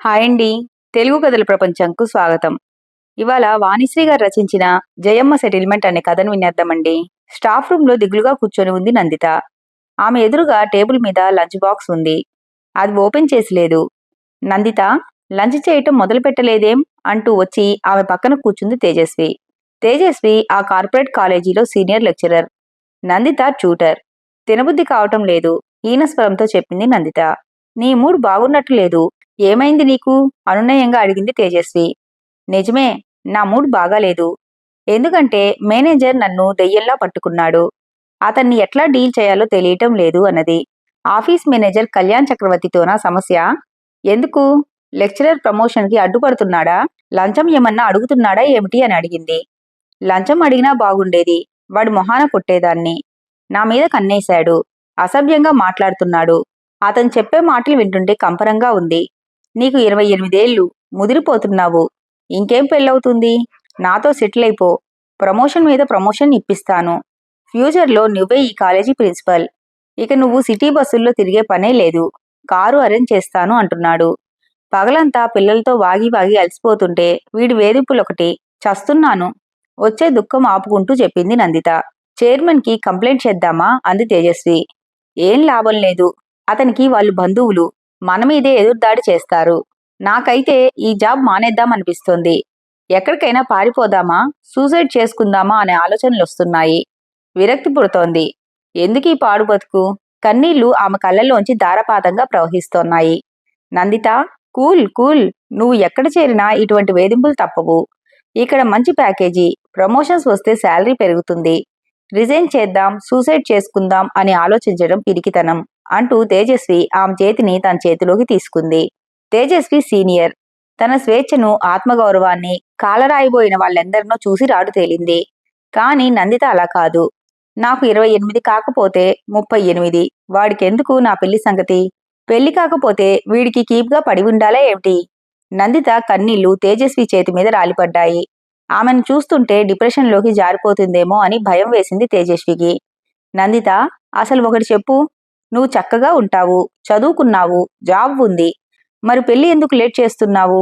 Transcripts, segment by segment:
Hi అండి. తెలుగు కథల ప్రపంచంకు స్వాగతం. ఇవాళ వాణిశ్రీ గారు రచించిన 'జయమ్మ సెటిల్మెంట్' అనే కథను వినేద్దామండి. స్టాఫ్ రూమ్‌లో దిగులుగా కూర్చొని ఉంది నందిత. ఆమె ఎదురుగా టేబుల్ మీద లంచ్ బాక్స్ ఉంది. అది ఓపెన్ చేసి లేదు. నందిత, లంచ్ చేయటం మొదలుపెట్టలేదేం? అంటూ వచ్చి ఆమె పక్కన కూర్చుంది తేజస్వి. తేజస్వి ఆ కార్పొరేట్ కాలేజీలో సీనియర్ లెక్చరర్. నందిత ట్యూటర్. తినబుద్ధి కావటం లేదు హీనస్వరంతో చెప్పింది నందిత. నీ మూడ్ బాగున్నట్టు లేదు. ఏమైంది నీకు? అనునయంగా అడిగింది తేజస్వి. నిజమే, నా మూడ్ బాగాలేదు. ఎందుకంటే మేనేజర్ నన్ను దెయ్యంలా పట్టుకున్నాడు. అతన్ని ఎట్లా డీల్ చేయాలో తెలియటం లేదు అన్నది. ఆఫీస్ మేనేజర్ కళ్యాణ్ చక్రవర్తితోనా సమస్య? ఎందుకు? లెక్చరర్ ప్రమోషన్కి అడ్డుపడుతున్నాడా? లంచం ఏమన్నా అడుగుతున్నాడా ఏమిటి అని అడిగింది. లంచం అడిగినా బాగుండేది. వాడి మొహాన కొట్టేదాన్ని. నా మీద కన్నేశాడు. అసభ్యంగా మాట్లాడుతున్నాడు. అతను చెప్పే మాటలు వింటుంటే కంపరంగా ఉంది. నీకు 28 ఏళ్ళు, ముదిరిపోతున్నావు. ఇంకేం పెళ్ళవుతుంది? నాతో సెటిల్ అయిపో. ప్రమోషన్ మీద ప్రమోషన్ ఇప్పిస్తాను. ఫ్యూచర్లో నువ్వే ఈ కాలేజీ ప్రిన్సిపల్. ఇక నువ్వు సిటీ బస్సుల్లో తిరిగే పనే లేదు. కారు అరేంజ్ చేస్తాను అంటున్నాడు. పగలంతా పిల్లలతో వాగి వాగి అలసిపోతుంటే వీడి వేధింపులొకటి. చస్తున్నాను. వచ్చే దుఃఖం ఆపుకుంటూ చెప్పింది నందిత. చైర్మన్కి కంప్లైంట్ చేద్దామా? అంది తేజస్వి. ఏం లాభం లేదు. అతనికి వాళ్ళు బంధువులు. మన మీదే ఎదురుదాడి చేస్తారు. నాకైతే ఈ జాబ్ మానేద్దామనిపిస్తోంది. ఎక్కడికైనా పారిపోదామా, సూసైడ్ చేసుకుందామా అనే ఆలోచనలొస్తున్నాయి. విరక్తి పుడుతోంది. ఎందుకీ పాడు బతుకు? కన్నీళ్లు ఆమె కళ్ళల్లోంచి ధారాపాతంగా ప్రవహిస్తోన్నాయి. Nandita, cool cool. నువ్వు ఎక్కడ చేరినా ఇటువంటి వేధింపులు తప్పవు. ఇక్కడ మంచి ప్యాకేజీ, ప్రమోషన్స్ వస్తే శాలరీ పెరుగుతుంది. రిజైన్ చేద్దాం, సూసైడ్ చేసుకుందాం అని ఆలోచించడం పిరికితనం అంటూ తేజస్వి ఆమె చేతిని తన చేతిలోకి తీసుకుంది. తేజస్వి సీనియర్. తన స్వేచ్ఛను, ఆత్మగౌరవాన్ని కాలరాయిపోయిన వాళ్ళెందరినో చూసి రాడు తేలింది. కాని నందిత అలా కాదు. నాకు 28 కాకపోతే 38. వాడికెందుకు నా పెళ్లి సంగతి? పెళ్లి కాకపోతే వీడికి కీప్గా పడి ఉండాలా ఏమిటి? నందిత కన్నీళ్లు తేజస్వి చేతి మీద రాలిపడ్డాయి. ఆమెను చూస్తుంటే డిప్రెషన్లోకి జారిపోతుందేమో అని భయం వేసింది తేజస్వికి. నందిత, అసలు ఒకటి చెప్పు. నువ్వు చక్కగా ఉంటావు, చదువుకున్నావు, జాబ్ ఉంది. మరి పెళ్లి ఎందుకు లేట్ చేస్తున్నావు?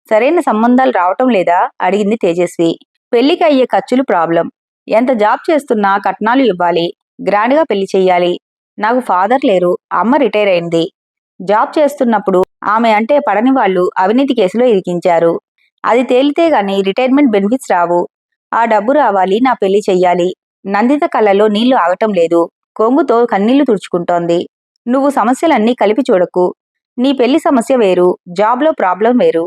సరైన సంబంధాలు రావటం లేదా? అడిగింది తేజస్వి. పెళ్లికి అయ్యే ఖర్చులు ప్రాబ్లం. ఎంత జాబ్ చేస్తున్నా కట్నాలు ఇవ్వాలి. గ్రాండ్గా పెళ్లి చెయ్యాలి. నాకు ఫాదర్ లేరు, అమ్మ రిటైర్ అయింది. జాబ్ చేస్తున్నప్పుడు ఆమె అంటే పడని వాళ్ళు అవినీతి కేసులో ఇరికించారు. అది తేలితే గాని రిటైర్మెంట్ బెనిఫిట్స్ రావు. ఆ డబ్బు రావాలి, నా పెళ్లి చెయ్యాలి. నందిత కళ్ళలో నీళ్లు ఆగటం లేదు. కొంగుతో కన్నీళ్లు తుడుచుకుంటోంది. నువ్వు సమస్యలన్నీ కలిపి చూడకు. నీ పెళ్లి సమస్య వేరు, జాబ్లో ప్రాబ్లం వేరు.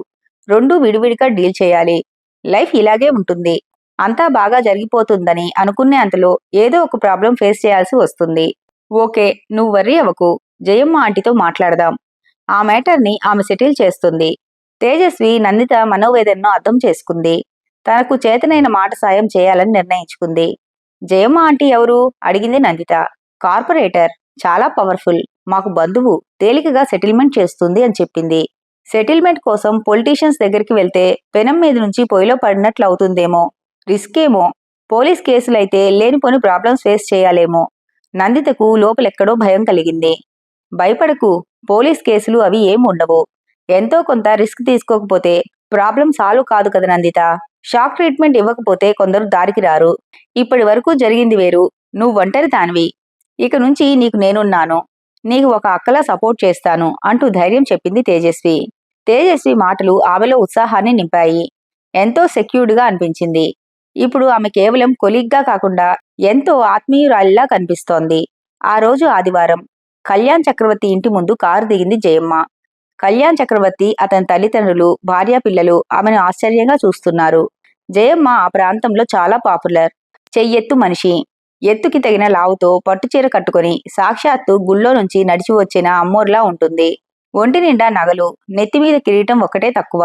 రెండూ విడివిడిగా డీల్ చేయాలి. లైఫ్ ఇలాగే ఉంటుంది. అంతా బాగా జరిగిపోతుందని అనుకునే అంతలో ఏదో ఒక ప్రాబ్లం ఫేస్ చేయాల్సి వస్తుంది. ఓకే, నువ్వు వర్రీ అవ్వకు. జయమ్మ ఆంటీతో మాట్లాడదాం. ఆ మ్యాటర్ని ఆమె సెటిల్ చేస్తుంది. తేజస్వి నందిత మనోవేదనను అర్థం చేసుకుంది. తనకు చేతనైన మాట సాయం చేయాలని నిర్ణయించుకుంది. జయమ్మ ఆంటీ ఎవరు? అడిగింది నందిత. కార్పొరేటర్. చాలా పవర్ఫుల్. మాకు బంధువు. తేలికగా సెటిల్మెంట్ చేస్తుంది అని చెప్పింది. సెటిల్మెంట్ కోసం పొలిటీషియన్స్ దగ్గరికి వెళ్తే పెనం మీద నుంచి పొయ్యిలో పడినట్లు అవుతుందేమో. రిస్క్ ఏమో. పోలీస్ కేసులైతే లేనిపోని ప్రాబ్లమ్స్ ఫేస్ చేయాలేమో. నందితకు లోపలెక్కడో భయం కలిగింది. భయపడకు. పోలీస్ కేసులు అవి ఏం ఉండవు. ఎంతో కొంత రిస్క్ తీసుకోకపోతే ప్రాబ్లం సాల్వ్ కాదు కదా నందిత. షాక్ ట్రీట్మెంట్ ఇవ్వకపోతే కొందరు దారికి రారు. ఇప్పటి వరకు జరిగింది వేరు. నువ్వు ఒంటరి దానివి. ఇక నుంచి నీకు నేనున్నాను. నీకు ఒక అక్కలా సపోర్ట్ చేస్తాను అంటూ ధైర్యం చెప్పింది తేజస్వి. తేజస్వి మాటలు ఆమెలో ఉత్సాహాన్ని నింపాయి. ఎంతో సెక్యూర్డ్గా అనిపించింది. ఇప్పుడు ఆమె కేవలం కొలీగ్గా కాకుండా ఎంతో ఆత్మీయురాలిలా కనిపిస్తోంది. ఆ రోజు ఆదివారం. కళ్యాణ్ చక్రవర్తి ఇంటి ముందు కారు దిగింది జయమ్మ. కళ్యాణ్ చక్రవర్తి, అతని తల్లిదండ్రులు, భార్యాపిల్లలు ఆమెను ఆశ్చర్యంగా చూస్తున్నారు. జయమ్మ ఆ ప్రాంతంలో చాలా పాపులర్. చెయ్యెత్తు మనిషి. ఎత్తుకి తగిన లావుతో పట్టుచీర కట్టుకుని సాక్షాత్తు గుళ్ళో నుంచి నడిచి వచ్చిన అమ్మోర్లా ఉంటుంది. ఒంటి నిండా నగలు, నెత్తిమీద కిరీటం ఒక్కటే తక్కువ.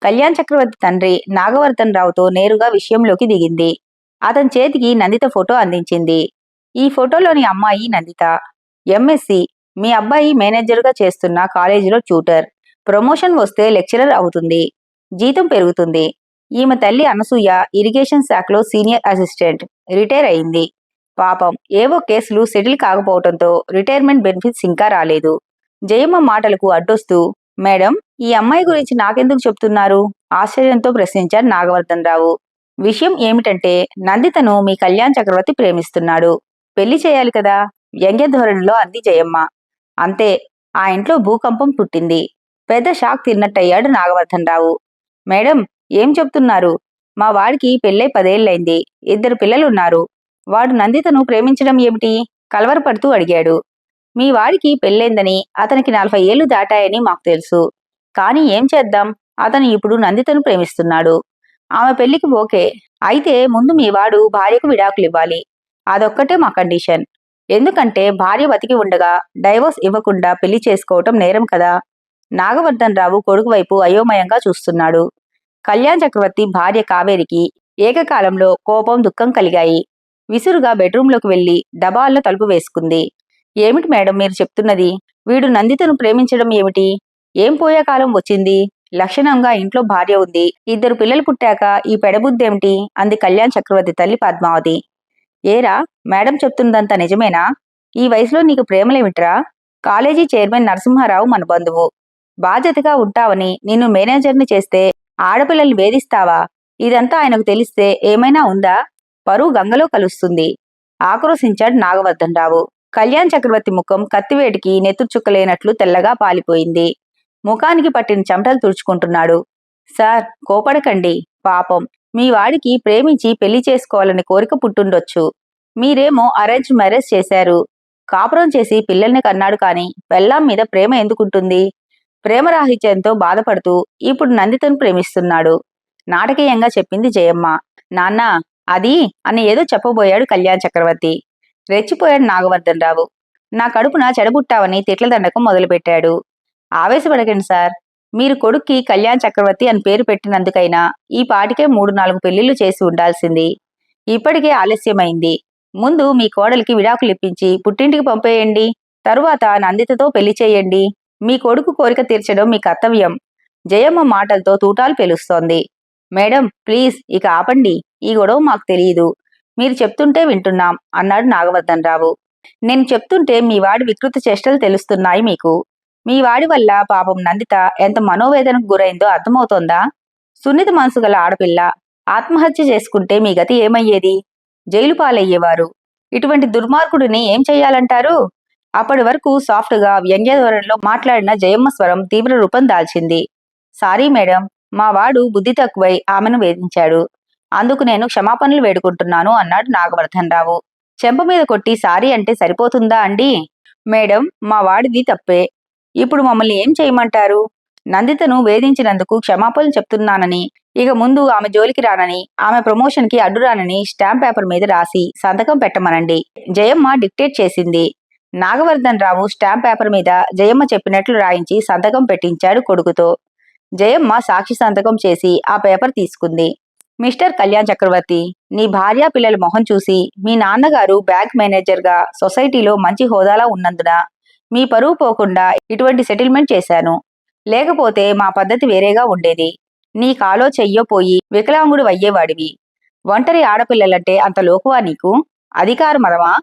కళ్యాణ్ చక్రవర్తి తండ్రి నాగవర్ధన్ రావుతో నేరుగా విషయంలోకి దిగింది. అతని చేతికి నందిత ఫోటో అందించింది. ఈ ఫోటోలోని అమ్మాయి నందిత. ఎంఎస్సి. మీ అబ్బాయి మేనేజర్గా చేస్తున్న కాలేజీలో ట్యూటర్. ప్రమోషన్ వస్తే లెక్చరర్ అవుతుంది. జీతం పెరుగుతుంది. ఈమె తల్లి అనసూయ ఇరిగేషన్ శాఖలో సీనియర్ అసిస్టెంట్. రిటైర్ అయింది. పాపం, ఏవో కేసులు సెటిల్ కాకపోవడంతో రిటైర్మెంట్ బెనిఫిట్స్ ఇంకా రాలేదు. జయమ్మ మాటలకు అడ్డొస్తూ మేడం, ఈ అమ్మాయి గురించి నాకెందుకు చెప్తున్నారు? ఆశ్చర్యంతో ప్రశ్నించారు నాగవర్ధన్ రావు. విషయం ఏమిటంటే నందితను మీ కళ్యాణ్ చక్రవర్తి ప్రేమిస్తున్నాడు. పెళ్లి చేయాలి కదా, వ్యంగ్య ధోరణిలో అంది జయమ్మ. అంతే, ఆ ఇంట్లో భూకంపం పుట్టింది. పెద్ద షాక్ తిన్నట్టయ్యాడు నాగవర్ధన్ రావు. మేడం, ఏం చెప్తున్నారు? మా వాడికి పెళ్ళై 10 ఏళ్లైంది. 2 పిల్లలున్నారు. వాడు నందితను ప్రేమించడం ఏమిటి? కలవరపడుతూ అడిగాడు. మీ వాడికి పెళ్ళైందని, అతనికి 40 ఏళ్లు దాటాయని మాకు తెలుసు. కానీ ఏం చేద్దాం, అతను ఇప్పుడు నందితను ప్రేమిస్తున్నాడు. ఆమె పెళ్లికి ఓకే. అయితే ముందు మీ వాడు భార్యకు విడాకులివ్వాలి. అదొక్కటే మా కండిషన్. ఎందుకంటే భార్య బతికి ఉండగా డైవోర్స్ ఇవ్వకుండా పెళ్లి చేసుకోవటం నేరం కదా. నాగవర్ధన్ రావు కొడుకు వైపు అయోమయంగా చూస్తున్నాడు. కళ్యాణ్ చక్రవర్తి భార్య కావేరికి ఏకకాలంలో కోపం, దుఃఖం కలిగాయి. విసురుగా బెడ్రూంలోకి వెళ్లి డబాల్లో తలుపు వేసుకుంది. ఏమిటి మేడం మీరు చెప్తున్నది? వీడు నందితను ప్రేమించడం ఏమిటి? ఏం పోయే కాలం వచ్చింది? లక్షణంగా ఇంట్లో భార్య ఉంది. 2 పిల్లలు పుట్టాక ఈ పెడబుద్ధేమిటి? అంది కళ్యాణ్ చక్రవర్తి తల్లి పద్మావతి. ఏరా, మేడం చెప్తున్నదంతా నిజమేనా? ఈ వయసులో నీకు ప్రేమలేమిట్రా? కాలేజీ చైర్మన్ నరసింహారావు మన బంధువు. బాధ్యతగా ఉంటావని నిన్ను మేనేజర్ని చేస్తే ఆడపిల్లల్ని వేధిస్తావా? ఇదంతా ఆయనకు తెలిస్తే ఏమైనా ఉందా? పరువు గంగలో కలుస్తుంది. ఆక్రోశించాడు నాగవర్ధన్ రావు. కళ్యాణ్ చక్రవర్తి ముఖం కత్తివేటికి నెత్తురుచుక్కలేనట్లు తెల్లగా పాలిపోయింది. ముఖానికి పట్టిన చెమటలు తుడుచుకుంటున్నాడు. సార్, కోపడకండి. పాపం, మీ వాడికి ప్రేమించి పెళ్లి చేసుకోవాలని కోరిక పుట్టుండొచ్చు. మీరేమో అరేంజ్ మ్యారేజ్ చేశారు. కాపురం చేసి పిల్లల్ని కన్నాడు. కానీ పెళ్ళాం మీద ప్రేమ ఎందుకుంటుంది? ప్రేమరాహిత్యంతో బాధపడుతూ ఇప్పుడు నందితను ప్రేమిస్తున్నాడు. నాటకీయంగా చెప్పింది జయమ్మ. నాన్నా, అది అని ఏదో చెప్పబోయాడు కళ్యాణ్ చక్రవర్తి. రెచ్చిపోయాడు నాగవర్ధన్ రావు. నా కడుపున చెడబుట్టావని తిట్ల దండకం మొదలుపెట్టాడు. ఆవేశపడకండి సార్. మీరు కొడుక్కి కళ్యాణ్ చక్రవర్తి అని పేరు పెట్టినందుకైనా ఈ పాటికే 3-4 పెళ్లిళ్లు చేసి ఉండాల్సింది. ఇప్పటికే ఆలస్యమైంది. ముందు మీ కోడలికి విడాకులిప్పించి పుట్టింటికి పంపేయండి. తరువాత నందితతో పెళ్లి చేయండి. మీ కొడుకు కోరిక తీర్చడం మీ కర్తవ్యం. జయమ్మ మాటలతో తూటాలు పేలుస్తోంది. మేడం, ప్లీజ్ ఇక ఆపండి. ఈ గొడవ మాకు తెలియదు. మీరు చెప్తుంటే వింటున్నాం అన్నాడు నాగవర్ధన్ రావు. నేను చెప్తుంటే మీ వాడి వికృత చేష్టలు తెలుస్తున్నాయి మీకు. మీ వాడి వల్ల పాపం నందిత ఎంత మనోవేదనకు గురైందో అర్థమవుతోందా? సున్నిత మనసు గల ఆడపిల్ల ఆత్మహత్య చేసుకుంటే మీ గతి ఏమయ్యేది? జైలు పాలయ్యేవారు. ఇటువంటి దుర్మార్గుడిని ఏం చెయ్యాలంటారు? అప్పటి వరకు సాఫ్ట్గా వ్యంగ్య ధోరణిలో మాట్లాడిన జయమ్మ స్వరం తీవ్ర రూపం దాల్చింది. సారీ మేడం, మా వాడు బుద్ధి తక్కువై ఆమెను వేధించాడు. అందుకు నేను క్షమాపణలు వేడుకుంటున్నాను అన్నాడు నాగవర్ధన్ రావు. చెంప మీద కొట్టి సారీ అంటే సరిపోతుందా అండి? మేడం, మా వాడిది తప్పే. ఇప్పుడు మమ్మల్ని ఏం చేయమంటారు? నందితను వేధించినందుకు క్షమాపణలు చెప్తున్నానని, ఇక ముందు ఆమె జోలికి రానని, ఆమె ప్రమోషన్కి అడ్డురానని స్టాంప్ పేపర్ మీద రాసి సంతకం పెట్టమనండి. జయమ్మ డిక్టేట్ చేసింది. నాగవర్ధన్ రావు స్టాంప్ పేపర్ మీద జయమ్మ చెప్పినట్లు రాయించి సంతకం పెట్టించాడు కొడుకుతో. జయమ్మ సాక్షి సంతకం చేసి ఆ పేపర్ తీసుకుంది. మిస్టర్ కళ్యాణ్ చక్రవర్తి, నీ భార్య పిల్లల మొహం చూసి మీ నాన్నగారు బ్యాంక్ మేనేజర్గా సొసైటీలో మంచి హోదాలా ఉన్నందున మీ పరువు పోకుండా ఇటువంటి సెటిల్మెంట్ చేశాను. లేకపోతే మా పద్ధతి వేరేగా ఉండేది. నీ కాలో చెయ్యో పోయి వికలాంగుడు అయ్యేవాడివి. ఒంటరి ఆడపిల్లలంటే అంత లోకువా నీకు? అధికార మదమా?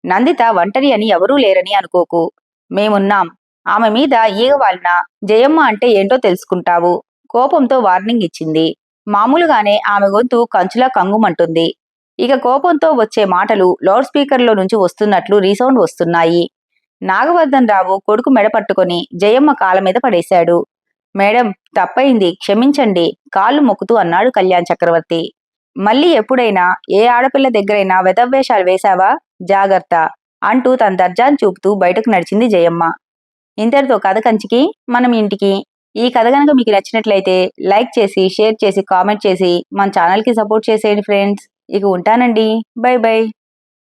నందిత ఒంటరి అని ఎవరూ లేరని అనుకోకు. మేమున్నాం. ఆమె మీద ఈగ వాలిన జయమ్మ అంటే ఏంటో తెలుసుకుంటావు. కోపంతో వార్నింగ్ ఇచ్చింది. మామూలుగానే ఆమె గొంతు కంచులా కంగుమంటుంది. ఇక కోపంతో వచ్చే మాటలు లౌడ్ స్పీకర్లో నుంచి వస్తున్నట్లు రీసౌండ్ వస్తున్నాయి. నాగవర్ధన్ రావు కొడుకు మెడ పట్టుకొని జయమ్మ కాళ్ళ మీద పడేశాడు. మేడం, తప్పయింది, క్షమించండి కాళ్ళు మొక్కుతూ అన్నాడు కళ్యాణ్ చక్రవర్తి. మళ్ళీ ఎప్పుడైనా ఏ ఆడపిల్ల దగ్గరైనా వెధవేషాలు వేశావా? జాగ్రత్త అంటూ తన దర్జాను చూపుతూ బయటకు నడిచింది జయమ్మ. ఇంతటితో కథ కంచికి మనం ఇంటికి. ఈ కథ కనుక మీకు నచ్చినట్లయితే లైక్ చేసి, షేర్ చేసి, కామెంట్ చేసి మన ఛానల్కి సపోర్ట్ చేసేయండి ఫ్రెండ్స్. ఇక ఉంటానండి. By by.